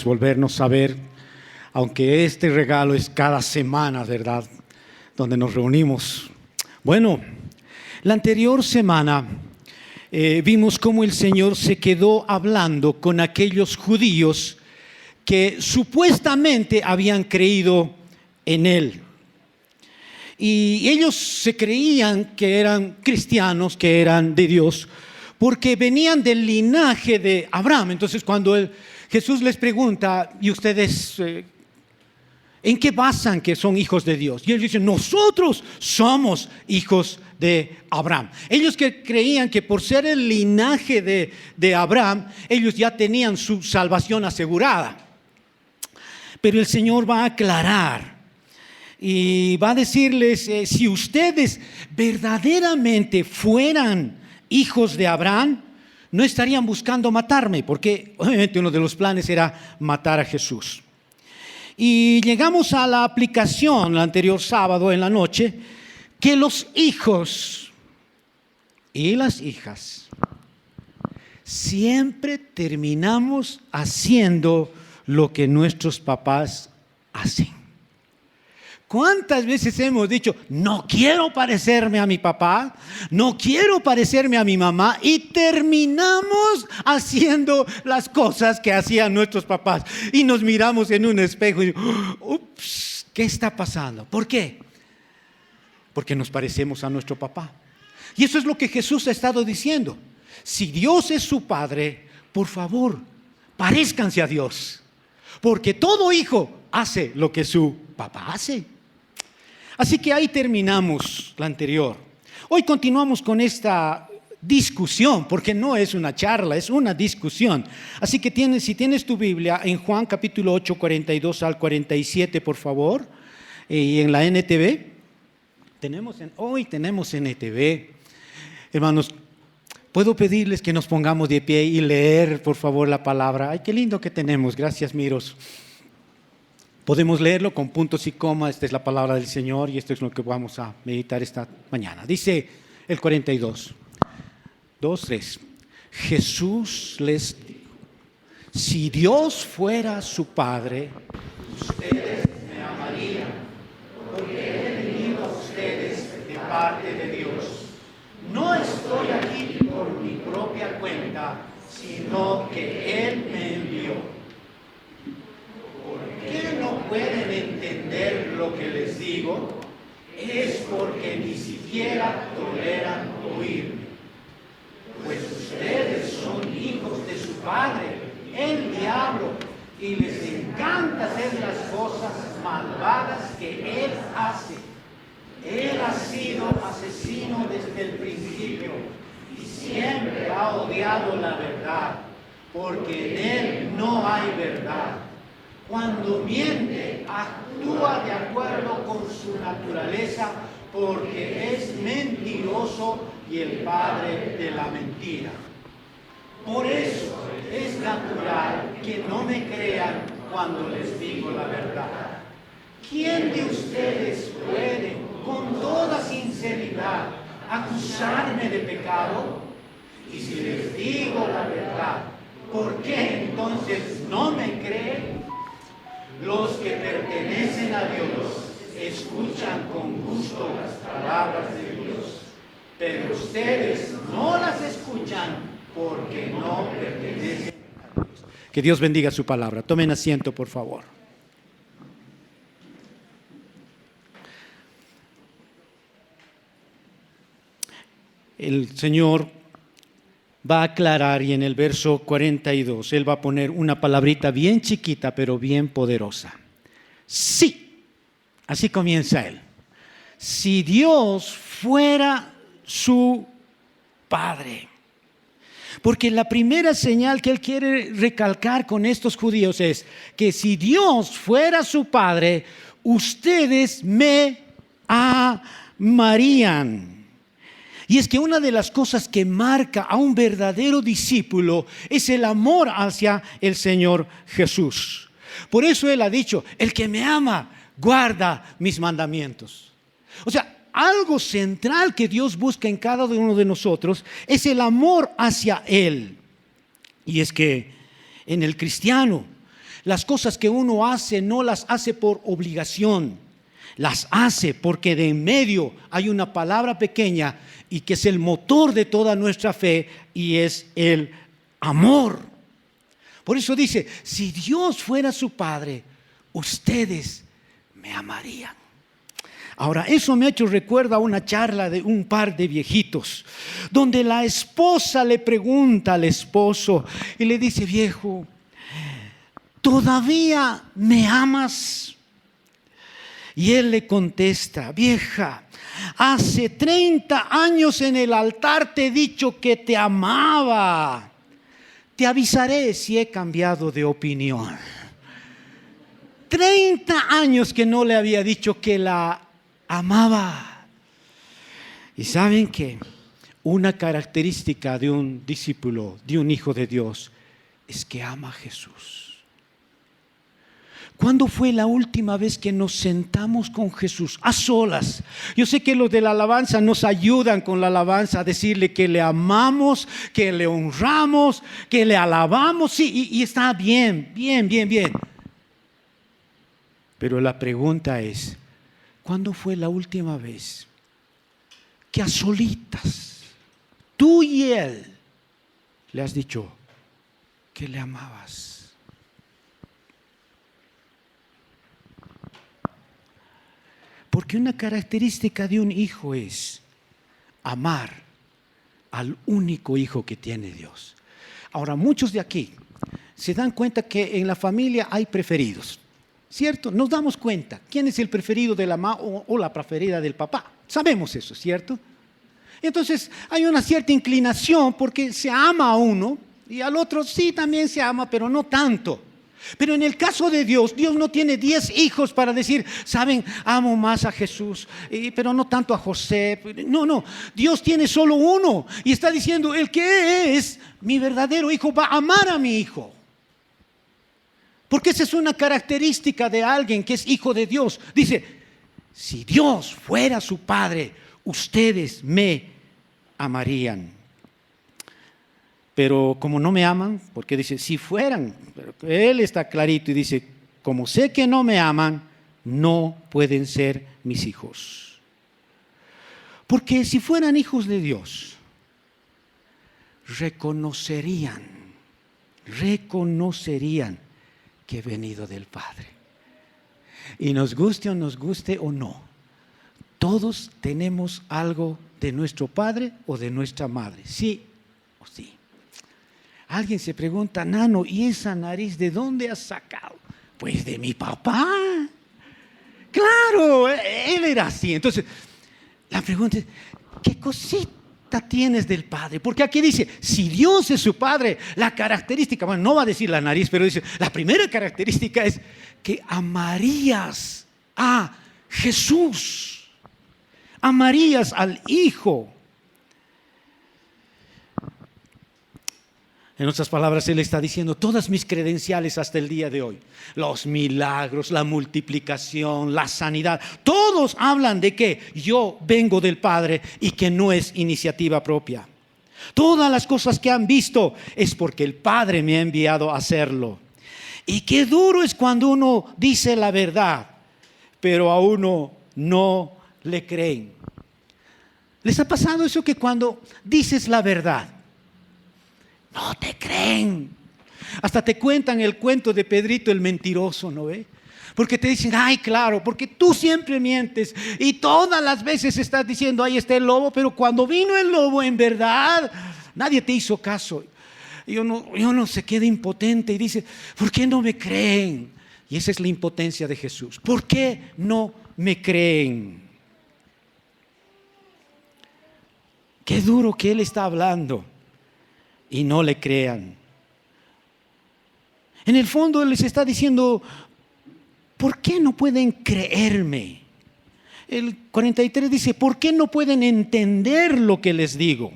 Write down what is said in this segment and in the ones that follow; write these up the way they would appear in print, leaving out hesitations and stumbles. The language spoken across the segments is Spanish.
volvernos a ver, aunque este regalo es cada semana, ¿verdad?, donde nos reunimos. Bueno, la anterior semana vimos cómo el Señor se quedó hablando con aquellos judíos que supuestamente habían creído en Él. Y ellos se creían que eran cristianos, que eran de Dios, porque venían del linaje de Abraham. Entonces cuando Jesús les pregunta, ¿y ustedes en qué basan que son hijos de Dios? Y ellos dicen, nosotros somos hijos de Abraham. Ellos que creían que por ser el linaje de Abraham, ellos ya tenían su salvación asegurada. Pero el Señor va a aclarar y va a decirles, si ustedes verdaderamente fueran hijos de Abraham, no estarían buscando matarme, porque obviamente uno de los planes era matar a Jesús. Y llegamos a la aplicación el anterior sábado en la noche, que los hijos y las hijas siempre terminamos haciendo lo que nuestros papás hacen. ¿Cuántas veces hemos dicho, no quiero parecerme a mi papá, no quiero parecerme a mi mamá, y terminamos haciendo las cosas que hacían nuestros papás? Y nos miramos en un espejo y ups, ¿qué está pasando? ¿Por qué? Porque nos parecemos a nuestro papá. Y eso es lo que Jesús ha estado diciendo. Si Dios es su Padre, por favor, parezcanse a Dios. Porque todo hijo hace lo que su papá hace. Así que ahí terminamos la anterior. Hoy continuamos con esta discusión, porque no es una charla, es una discusión. Así que si tienes tu Biblia en Juan capítulo 8, 42 al 47, por favor, y en la NTV. Hoy tenemos NTV. Hermanos, ¿puedo pedirles que nos pongamos de pie y leer, por favor, la palabra? Ay, qué lindo que tenemos. Gracias, Miros. Podemos leerlo con puntos y comas. Esta es la palabra del Señor y esto es lo que vamos a meditar esta mañana. Dice el 42, 2, 3. Jesús les dijo, si Dios fuera su Padre, ustedes me amarían, porque he venido a ustedes de parte de Dios. No estoy aquí por mi propia cuenta, sino que Él me envió. ¿Por qué no pueden entender lo que les digo? Es porque ni siquiera toleran oírme. Pues ustedes son hijos de su padre, el diablo, y les encanta hacer las cosas malvadas que él hace. Él ha sido asesino desde el principio y siempre ha odiado la verdad, porque en él no hay verdad. Cuando miente, actúa de acuerdo con su naturaleza, porque es mentiroso y el padre de la mentira. Por eso es natural que no me crean cuando les digo la verdad. ¿Quién de ustedes puede, con toda sinceridad, acusarme de pecado? Y si les digo la verdad, ¿por qué entonces no me creen? Los que pertenecen a Dios escuchan con gusto las palabras de Dios, pero ustedes no las escuchan porque no pertenecen a Dios. Que Dios bendiga su palabra. Tomen asiento, por favor. El Señor va a aclarar y en el verso 42 Él va a poner una palabrita bien chiquita pero bien poderosa. Sí, así comienza Él. Si Dios fuera su Padre. Porque la primera señal que Él quiere recalcar con estos judíos es que si Dios fuera su Padre, ustedes me amarían. Y es que una de las cosas que marca a un verdadero discípulo es el amor hacia el Señor Jesús. Por eso Él ha dicho, el que me ama, guarda mis mandamientos. O sea, algo central que Dios busca en cada uno de nosotros es el amor hacia Él. Y es que en el cristiano Las cosas que uno hace no las hace por obligación, las hace porque de en medio hay una palabra pequeña y que es el motor de toda nuestra fe, y es el amor. Por eso dice, si Dios fuera su Padre, ustedes me amarían. Ahora, eso me ha hecho recuerdo a una charla de un par de viejitos, donde la esposa le pregunta al esposo y le dice: viejo, ¿todavía me amas? Y él le contesta: vieja, hace 30 años en el altar te he dicho que te amaba. Te avisaré si he cambiado de opinión. 30 años que no le había dicho que la amaba. Y saben que una característica de un discípulo, de un hijo de Dios, es que ama a Jesús. ¿Cuándo fue la última vez que nos sentamos con Jesús a solas? Yo sé que los de la alabanza nos ayudan con la alabanza a decirle que le amamos, que le honramos, que le alabamos. Sí, y está bien. Pero la pregunta es, ¿cuándo fue la última vez que a solitas, tú y él, le has dicho que le amabas? Porque una característica de un hijo es amar al único hijo que tiene Dios. Ahora, muchos de aquí se dan cuenta que en la familia hay preferidos, ¿cierto? Nos damos cuenta quién es el preferido de la mamá o la preferida del papá. Sabemos eso, ¿cierto? Entonces hay una cierta inclinación porque se ama a uno y al otro sí también se ama, pero no tanto. Pero en el caso de Dios, Dios no tiene 10 hijos para decir, saben, amo más a Jesús, pero no tanto a José. No, Dios tiene solo uno y está diciendo, el que es mi verdadero hijo va a amar a mi hijo. Porque esa es una característica de alguien que es hijo de Dios. Dice, si Dios fuera su Padre, ustedes me amarían. Pero como no me aman, porque dice, si fueran, pero él está clarito y dice, como sé que no me aman, no pueden ser mis hijos. Porque si fueran hijos de Dios, reconocerían que he venido del Padre. Y nos guste o no, todos tenemos algo de nuestro padre o de nuestra madre, sí o sí. Alguien se pregunta, Nano, ¿y esa nariz de dónde has sacado? Pues de mi papá. Claro, él era así. Entonces, la pregunta es, ¿qué cosita tienes del Padre? Porque aquí dice, si Dios es su Padre, la característica, bueno, no va a decir la nariz, pero dice, la primera característica es que amarías a Jesús. Amarías al Hijo. En otras palabras, Él está diciendo, todas mis credenciales hasta el día de hoy, los milagros, la multiplicación, la sanidad, todos hablan de que yo vengo del Padre y que no es iniciativa propia. Todas las cosas que han visto es porque el Padre me ha enviado a hacerlo. Y qué duro es cuando uno dice la verdad, pero a uno no le creen. ¿Les ha pasado eso que cuando dices la verdad, no te creen? Hasta te cuentan el cuento de Pedrito el mentiroso, ¿no ve? Porque te dicen, ay, claro, porque tú siempre mientes y todas las veces estás diciendo, ahí está el lobo, pero cuando vino el lobo en verdad, nadie te hizo caso. Y uno se queda impotente y dice, ¿por qué no me creen? Y esa es la impotencia de Jesús. ¿Por qué no me creen? Qué duro que Él está hablando y no le crean. En el fondo Él les está diciendo, ¿por qué no pueden creerme? El 43 dice, ¿por qué no pueden entender lo que les digo?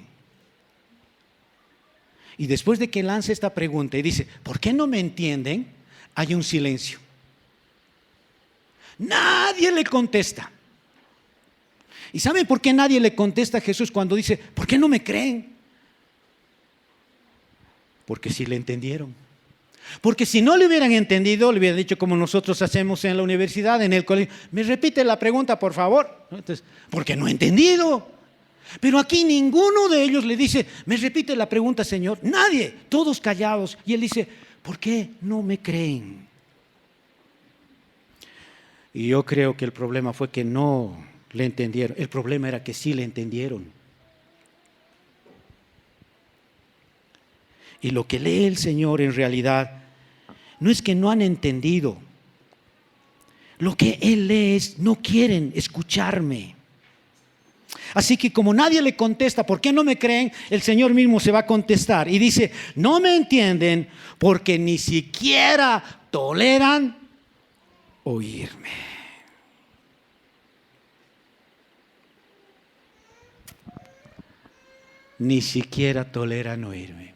Y después de que lanza esta pregunta y dice, ¿por qué no me entienden? Hay un silencio. Nadie le contesta. ¿Y saben por qué nadie le contesta a Jesús cuando dice, ¿por qué no me creen? Porque sí le entendieron. Porque si no le hubieran entendido, le hubieran dicho como nosotros hacemos en la universidad, en el colegio. Me repite la pregunta, por favor. Entonces, porque no he entendido. Pero aquí ninguno de ellos le dice, me repite la pregunta, Señor. Nadie, todos callados. Y él dice, ¿por qué no me creen? Y yo creo que el problema fue que no le entendieron. El problema era que sí le entendieron. Y lo que lee el Señor en realidad no es que no han entendido. Lo que Él lee es, no quieren escucharme. Así que como nadie le contesta, ¿por qué no me creen? El Señor mismo se va a contestar y dice, no me entienden porque ni siquiera toleran oírme. Ni siquiera toleran oírme.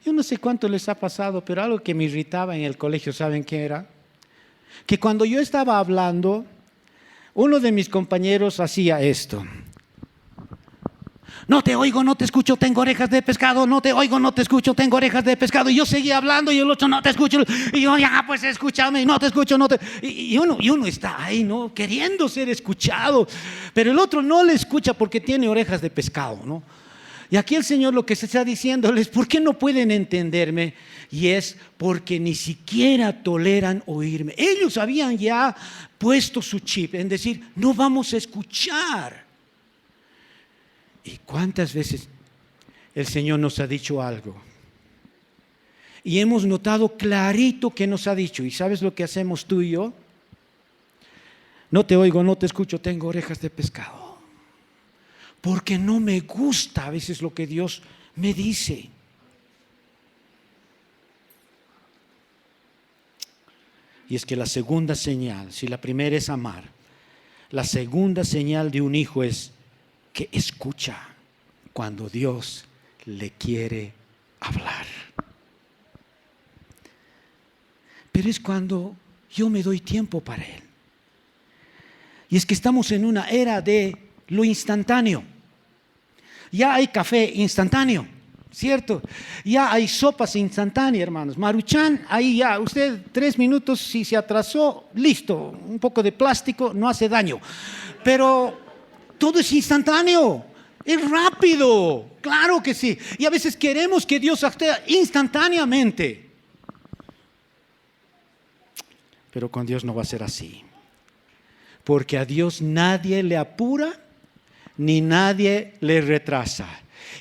Yo no sé cuánto les ha pasado, pero algo que me irritaba en el colegio, ¿saben qué era? Que cuando yo estaba hablando, uno de mis compañeros hacía esto. No te oigo, no te escucho, tengo orejas de pescado. No te oigo, no te escucho, tengo orejas de pescado. Y yo seguía hablando y el otro no te escucho. Y yo, ya, pues escúchame, no te escucho, no te... Y uno está ahí, ¿no? Queriendo ser escuchado. Pero el otro no le escucha porque tiene orejas de pescado, ¿no? Y aquí el Señor lo que se está diciéndoles, ¿por qué no pueden entenderme? Y es porque ni siquiera toleran oírme. Ellos habían ya puesto su chip en decir, no vamos a escuchar. ¿Y cuántas veces el Señor nos ha dicho algo? Y hemos notado clarito que nos ha dicho. ¿Y sabes lo que hacemos tú y yo? No te oigo, no te escucho, tengo orejas de pescado. Porque no me gusta a veces lo que Dios me dice. Y es que la segunda señal, si la primera es amar, la segunda señal de un hijo es que escucha cuando Dios le quiere hablar. Pero es cuando yo me doy tiempo para Él. Y es que estamos en una era de lo instantáneo. Ya hay café instantáneo, ¿cierto? Ya hay sopas instantáneas, hermanos. Maruchan, ahí ya, usted 3 minutos, si se atrasó, listo. Un poco de plástico no hace daño. Pero todo es instantáneo, es rápido, claro que sí. Y a veces queremos que Dios actúe instantáneamente. Pero con Dios no va a ser así. Porque a Dios nadie le apura ni nadie le retrasa.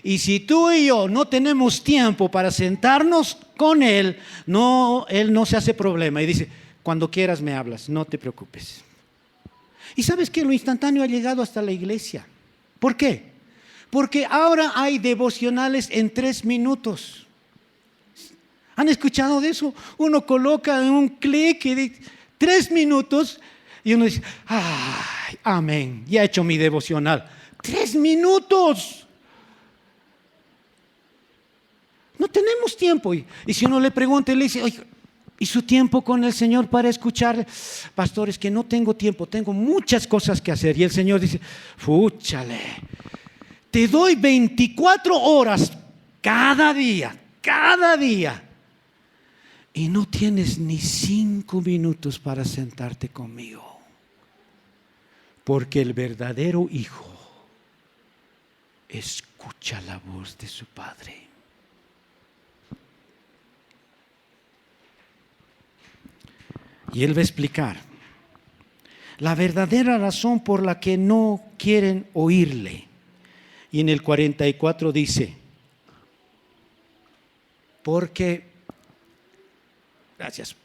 Y si tú y yo no tenemos tiempo para sentarnos con Él no se hace problema y dice, cuando quieras me hablas, no te preocupes. Y sabes que lo instantáneo ha llegado hasta la iglesia. ¿Por qué? Porque ahora hay devocionales en 3 minutos. ¿Han escuchado de eso? Uno coloca en un clic y dice 3 minutos y uno dice, ay, amén, ya he hecho mi devocional. 3 minutos. No tenemos tiempo. Y si uno le pregunta y le dice, oye, ¿y su tiempo con el Señor para escuchar? Pastor, es que no tengo tiempo, tengo muchas cosas que hacer. Y el Señor dice, fúchale, te doy 24 horas cada día. Y no tienes ni 5 minutos para sentarte conmigo. Porque el verdadero hijo escucha la voz de su padre. Y él va a explicar la verdadera razón por la que no quieren oírle. Y en el 44 dice,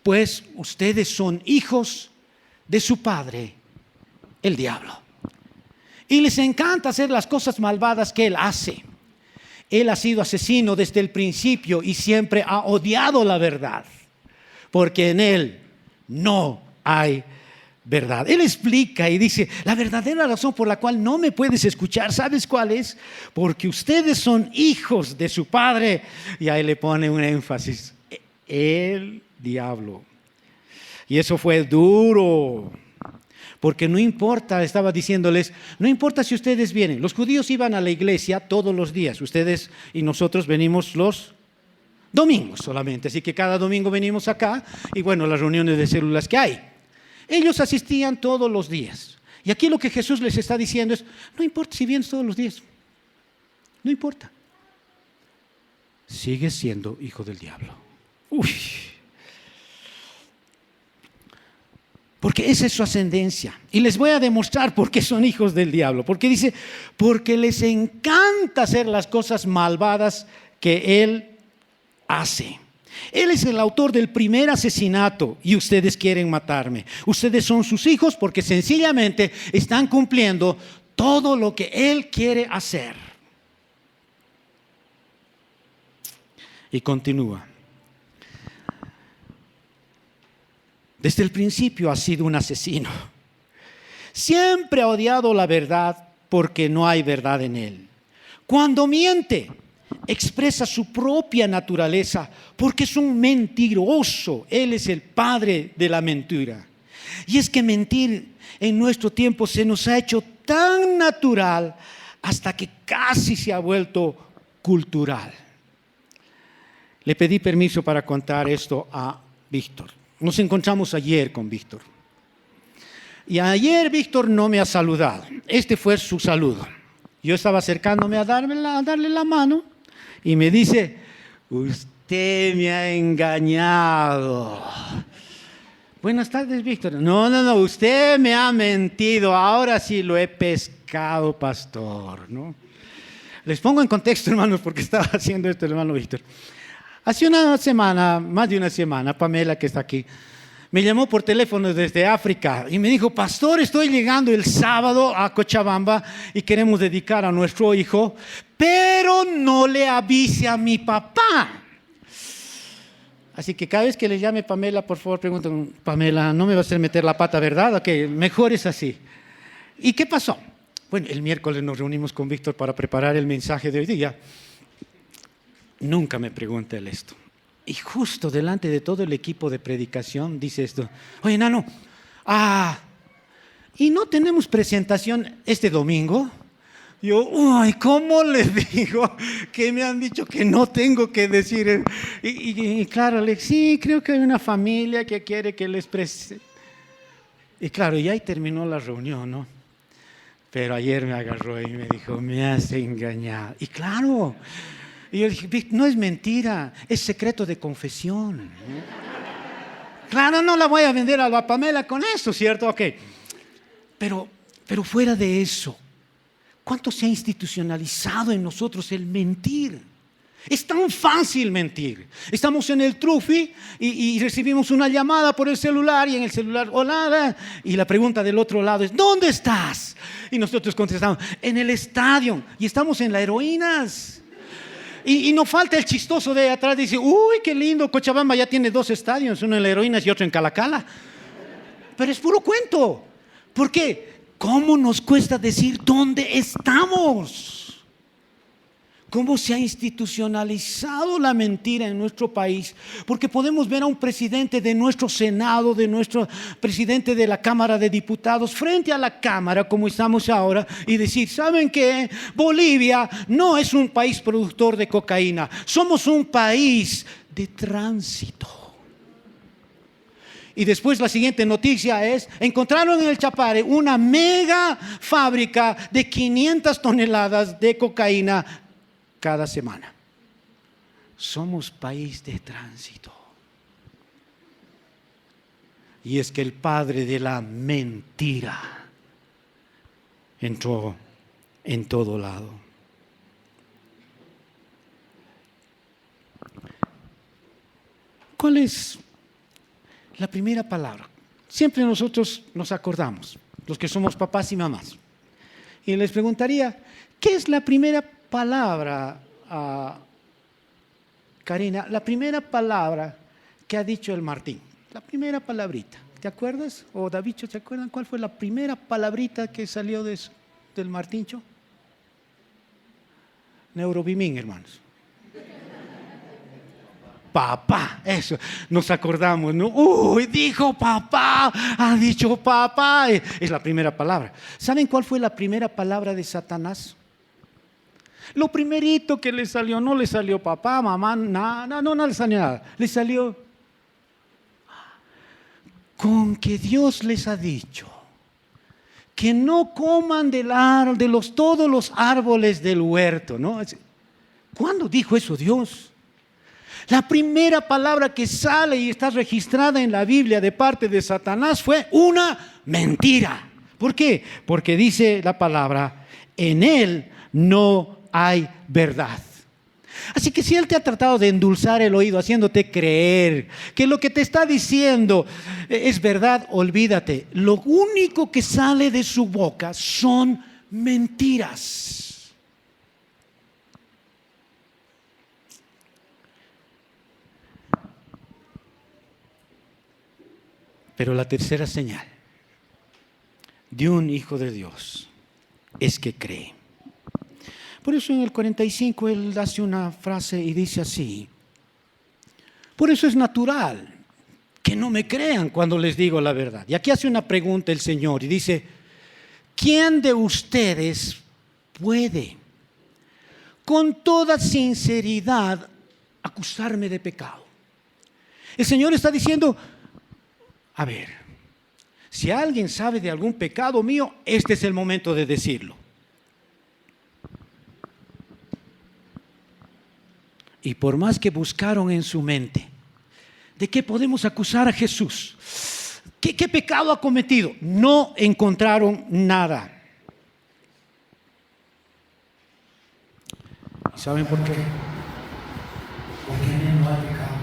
pues ustedes son hijos de su padre, el diablo. Y les encanta hacer las cosas malvadas que él hace. Él ha sido asesino desde el principio y siempre ha odiado la verdad, porque en él no hay verdad. Él explica y dice, la verdadera razón por la cual no me puedes escuchar, ¿sabes cuál es? Porque ustedes son hijos de su padre. Y ahí le pone un énfasis, el diablo. Y eso fue duro. Porque no importa, estaba diciéndoles, no importa si ustedes vienen. Los judíos iban a la iglesia todos los días. Ustedes y nosotros venimos los Domingos solamente, así que cada domingo venimos acá y bueno, las reuniones de células que hay. Ellos asistían todos los días. Y aquí lo que Jesús les está diciendo es, no importa si vienes todos los días, no importa. Sigues siendo hijo del diablo. Uy. Porque esa es su ascendencia. Y les voy a demostrar por qué son hijos del diablo. Porque dice, porque les encanta hacer las cosas malvadas que él hace. Él es el autor del primer asesinato y ustedes quieren matarme. Ustedes son sus hijos porque sencillamente están cumpliendo todo lo que él quiere hacer. Y continúa. Desde el principio ha sido un asesino. Siempre ha odiado la verdad porque no hay verdad en él. Cuando miente, expresa su propia naturaleza porque es un mentiroso. Él es el padre de la mentira. Y es que mentir en nuestro tiempo se nos ha hecho tan natural hasta que casi se ha vuelto cultural. Le pedí permiso para contar esto a Víctor. Nos encontramos ayer con Víctor. Y ayer Víctor no me ha saludado. Este fue su saludo. Yo estaba acercándome a darle la mano y me dice, usted me ha engañado. Buenas tardes, Víctor. No, usted me ha mentido. Ahora sí lo he pescado, pastor, ¿no? Les pongo en contexto, hermanos, porque estaba haciendo esto el hermano Víctor. Hace una semana, más de una semana, Pamela, que está aquí, me llamó por teléfono desde África y me dijo, pastor, estoy llegando el sábado a Cochabamba y queremos dedicar a nuestro hijo, pero no le avise a mi papá. Así que cada vez que le llame Pamela, por favor, pregunten, Pamela, no me va a hacer meter la pata, ¿verdad? Ok, mejor es así. ¿Y qué pasó? Bueno, el miércoles nos reunimos con Víctor para preparar el mensaje de hoy día. Nunca me pregunta él esto. Y justo delante de todo el equipo de predicación dice esto. Oye, Nano, ¿y no tenemos presentación este domingo? Yo, uy, ¿cómo les digo que me han dicho que no tengo que decir? Y claro, le dije, sí, creo que hay una familia que quiere que les presente. Y claro, y ahí terminó la reunión, ¿no? Pero ayer me agarró y me dijo, me has engañado. Y claro, y yo dije, no es mentira, es secreto de confesión. Claro, no la voy a vender a la Pamela con eso, ¿cierto? Ok. Pero fuera de eso, ¿cuánto se ha institucionalizado en nosotros el mentir? Es tan fácil mentir. Estamos en el trufi y recibimos una llamada por el celular y en el celular, hola, y la pregunta del otro lado es, ¿dónde estás? Y nosotros contestamos, en el estadio, y estamos en la Heroínas. Y no falta el chistoso de atrás, dice, uy, qué lindo, Cochabamba ya tiene 2 estadios, uno en la Heroínas y otro en Calacala. Pero es puro cuento. ¿Por qué? ¿Cómo nos cuesta decir dónde estamos? ¿Cómo se ha institucionalizado la mentira en nuestro país? Porque podemos ver a un presidente de nuestro Senado, de nuestro presidente de la Cámara de Diputados, frente a la Cámara, como estamos ahora, y decir, ¿saben qué? Bolivia no es un país productor de cocaína, somos un país de tránsito. Y después la siguiente noticia es, encontraron en el Chapare una mega fábrica de 500 toneladas de cocaína cada semana. Somos país de tránsito. Y es que el padre de la mentira entró en todo lado. ¿Cuál es la primera palabra? Siempre nosotros nos acordamos, los que somos papás y mamás. Y les preguntaría, ¿qué es la primera palabra, Karina? La primera palabra que ha dicho el Martín. La primera palabrita. ¿Te acuerdas? O Davicho, ¿te acuerdan cuál fue la primera palabrita que salió del Martíncho? Neurobimín, hermanos. Papá, eso, nos acordamos, ¿no? Uy, dijo papá, ha dicho papá. Es la primera palabra. ¿Saben cuál fue la primera palabra de Satanás? Lo primerito que le salió, no le salió papá, mamá, nada, no le salió nada. Le salió con que Dios les ha dicho que no coman todos los árboles del huerto, ¿no? ¿Cuándo dijo eso Dios? La primera palabra que sale y está registrada en la Biblia de parte de Satanás fue una mentira. ¿Por qué? Porque dice la palabra, en él no hay verdad. Así que si él te ha tratado de endulzar el oído, haciéndote creer que lo que te está diciendo es verdad, olvídate. Lo único que sale de su boca son mentiras. Pero la tercera señal de un hijo de Dios es que cree. Por eso en el 45 él hace una frase y dice así: por eso es natural que no me crean cuando les digo la verdad. Y aquí hace una pregunta el Señor y dice: ¿quién de ustedes puede con toda sinceridad acusarme de pecado? El Señor está diciendo: a ver, si alguien sabe de algún pecado mío, este es el momento de decirlo. Y por más que buscaron en su mente, ¿de qué podemos acusar a Jesús? ¿Qué pecado ha cometido? No encontraron nada. ¿Y saben por qué? Porque en él no hay pecado.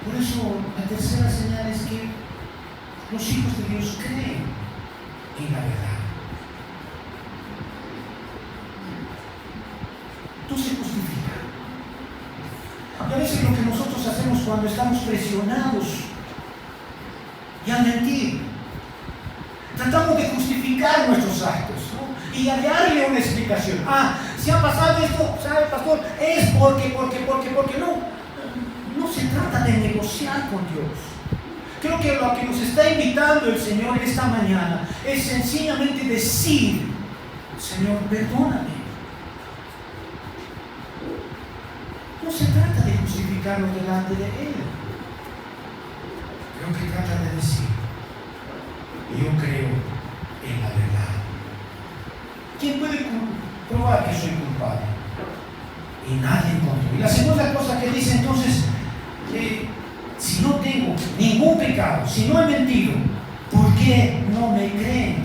Por eso la tercera señal es que los hijos de Dios creen en la verdad. Tú se justifica. Y a veces lo que nosotros hacemos cuando estamos presionados y al mentir, tratamos de justificar nuestros actos, ¿no? Y hallarle una explicación. Si ha pasado esto, ¿sabe, pastor? Es porque no se trata de negociar con Dios. Creo que lo que nos está invitando el Señor esta mañana es sencillamente decir: Señor, perdóname. No se trata de justificarnos delante de Él. Creo que trata de decir: yo creo en la verdad. ¿Quién puede probar que soy culpable? Y nadie encontró. Y la segunda cosa que dice entonces, si no tengo ningún pecado, si no he mentido, ¿por qué no me creen?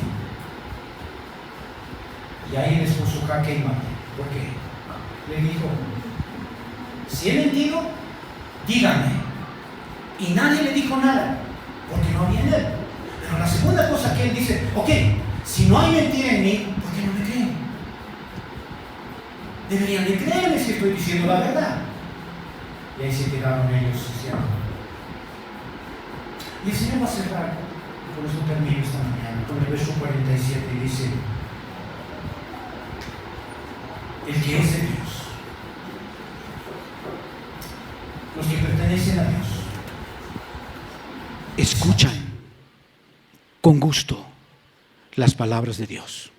Y ahí les puso jaque y mate. ¿Por qué? Le dijo: si he mentido, díganme. Y nadie le dijo nada, porque no había en él. Pero la segunda cosa que él dice: ok, si no hay mentira en mí, ¿por qué no me creen? Deberían de creerme si estoy diciendo la verdad. Y ahí se quedaron ellos diciendo. Y el Señor va a cerrar, y por eso termino esta mañana, con el verso 47, y dice: el que es de Dios, los que pertenecen a Dios, escuchan con gusto las palabras de Dios.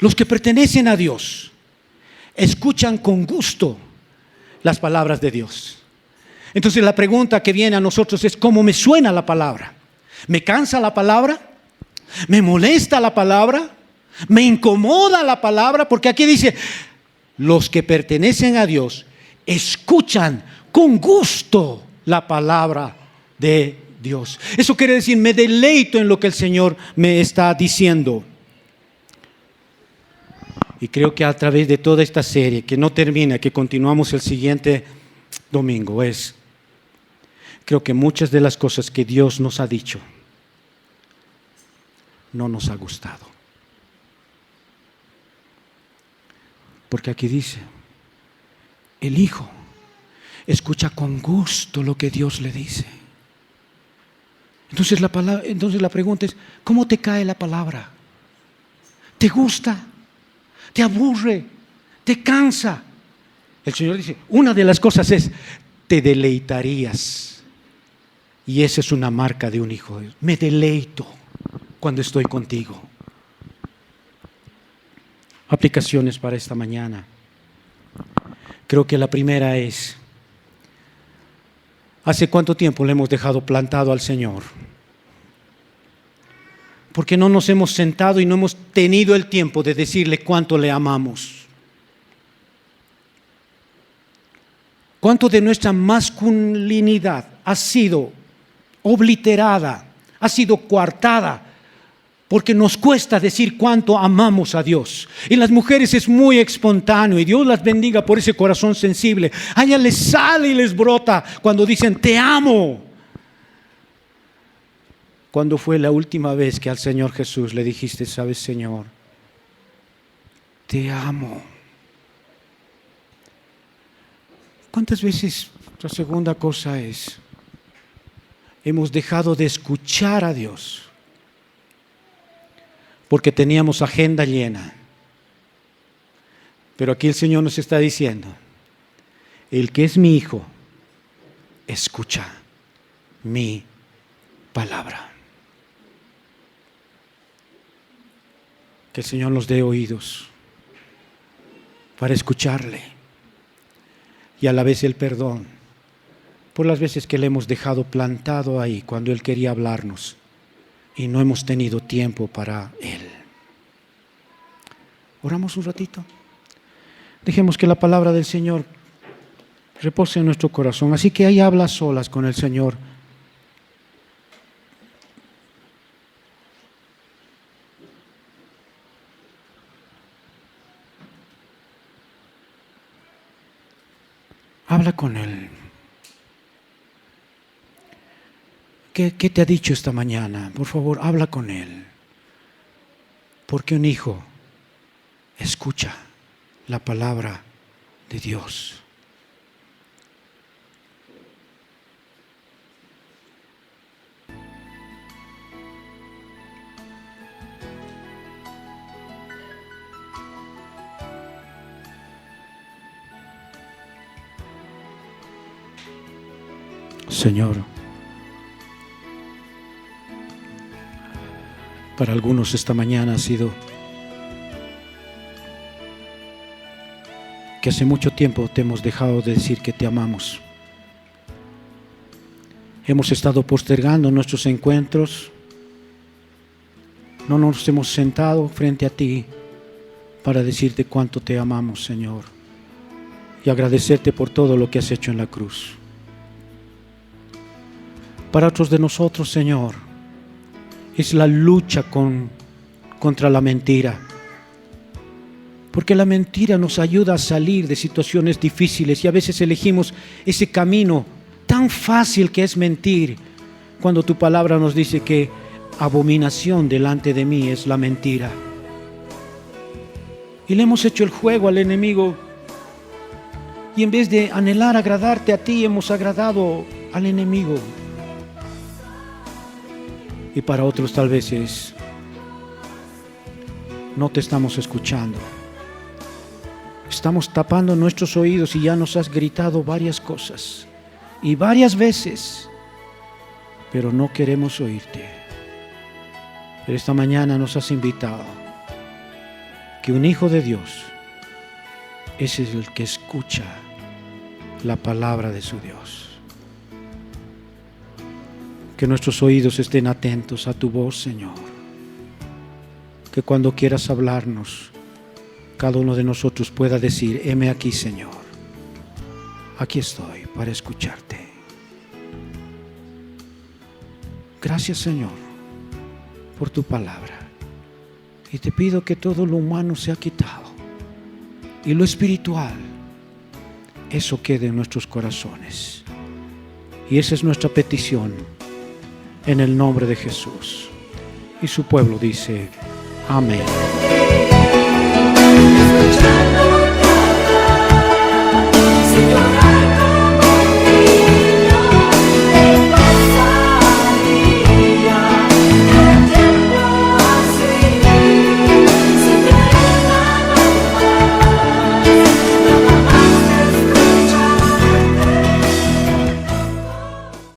Los que pertenecen a Dios escuchan con gusto las palabras de Dios. Entonces la pregunta que viene a nosotros es: ¿cómo me suena la palabra? ¿Me cansa la palabra? ¿Me molesta la palabra? ¿Me incomoda la palabra? Porque aquí dice: los que pertenecen a Dios escuchan con gusto la palabra de Dios. Eso quiere decir: me deleito en lo que el Señor me está diciendo. Y creo que a través de toda esta serie, que no termina, que continuamos el siguiente domingo, creo que muchas de las cosas que Dios nos ha dicho no nos ha gustado. Porque aquí dice: el Hijo escucha con gusto lo que Dios le dice. Entonces la pregunta es: ¿cómo te cae la palabra? ¿Te gusta? ¿Te aburre? ¿Te cansa? El Señor dice: una de las cosas es: te deleitarías. Y esa es una marca de un hijo. Me deleito cuando estoy contigo. aplicaciones para esta mañana. Creo que la primera es: ¿hace cuánto tiempo le hemos dejado plantado al Señor? Porque no nos hemos sentado y no hemos tenido el tiempo de decirle cuánto le amamos. ¿Cuánto de nuestra masculinidad ha sido obliterada, ha sido coartada? Porque nos cuesta decir cuánto amamos a Dios. Y las mujeres es muy espontáneo, y Dios las bendiga por ese corazón sensible. A ellas les sale y les brota cuando dicen te amo. ¿Cuándo fue la última vez que al Señor Jesús le dijiste, sabes, Señor, te amo? ¿Cuántas veces, la segunda cosa es, hemos dejado de escuchar a Dios porque teníamos agenda llena? Pero aquí el Señor nos está diciendo, el que es mi hijo, escucha mi palabra. Que el Señor nos dé oídos para escucharle, y a la vez el perdón por las veces que le hemos dejado plantado ahí cuando Él quería hablarnos y no hemos tenido tiempo para Él. Oramos un ratito. Dejemos que la palabra del Señor repose en nuestro corazón. Así que ahí habla solas con el Señor. Habla con Él. ¿Qué te ha dicho esta mañana? Por favor, habla con Él. Porque un hijo escucha la palabra de Dios. Señor, para algunos esta mañana ha sido que hace mucho tiempo te hemos dejado de decir que te amamos. Hemos estado postergando nuestros encuentros, no nos hemos sentado frente a ti para decirte cuánto te amamos, Señor, y agradecerte por todo lo que has hecho en la cruz. Para otros de nosotros, Señor, es la lucha contra la mentira. Porque la mentira nos ayuda a salir de situaciones difíciles y a veces elegimos ese camino tan fácil que es mentir, cuando tu palabra nos dice que abominación delante de mí es la mentira. Y le hemos hecho el juego al enemigo, y en vez de anhelar agradarte a ti, hemos agradado al enemigo. Y para otros tal vez es, no te estamos escuchando. Estamos tapando nuestros oídos y ya nos has gritado varias cosas y varias veces, pero no queremos oírte. Pero esta mañana nos has invitado que un hijo de Dios es el que escucha la palabra de su Dios. Que nuestros oídos estén atentos a tu voz, Señor. Que cuando quieras hablarnos, cada uno de nosotros pueda decir, heme aquí, Señor. Aquí estoy para escucharte. Gracias, Señor, por tu palabra. Y te pido que todo lo humano sea quitado y lo espiritual, eso quede en nuestros corazones. Y esa es nuestra petición, en el nombre de Jesús. Y su pueblo dice, amén.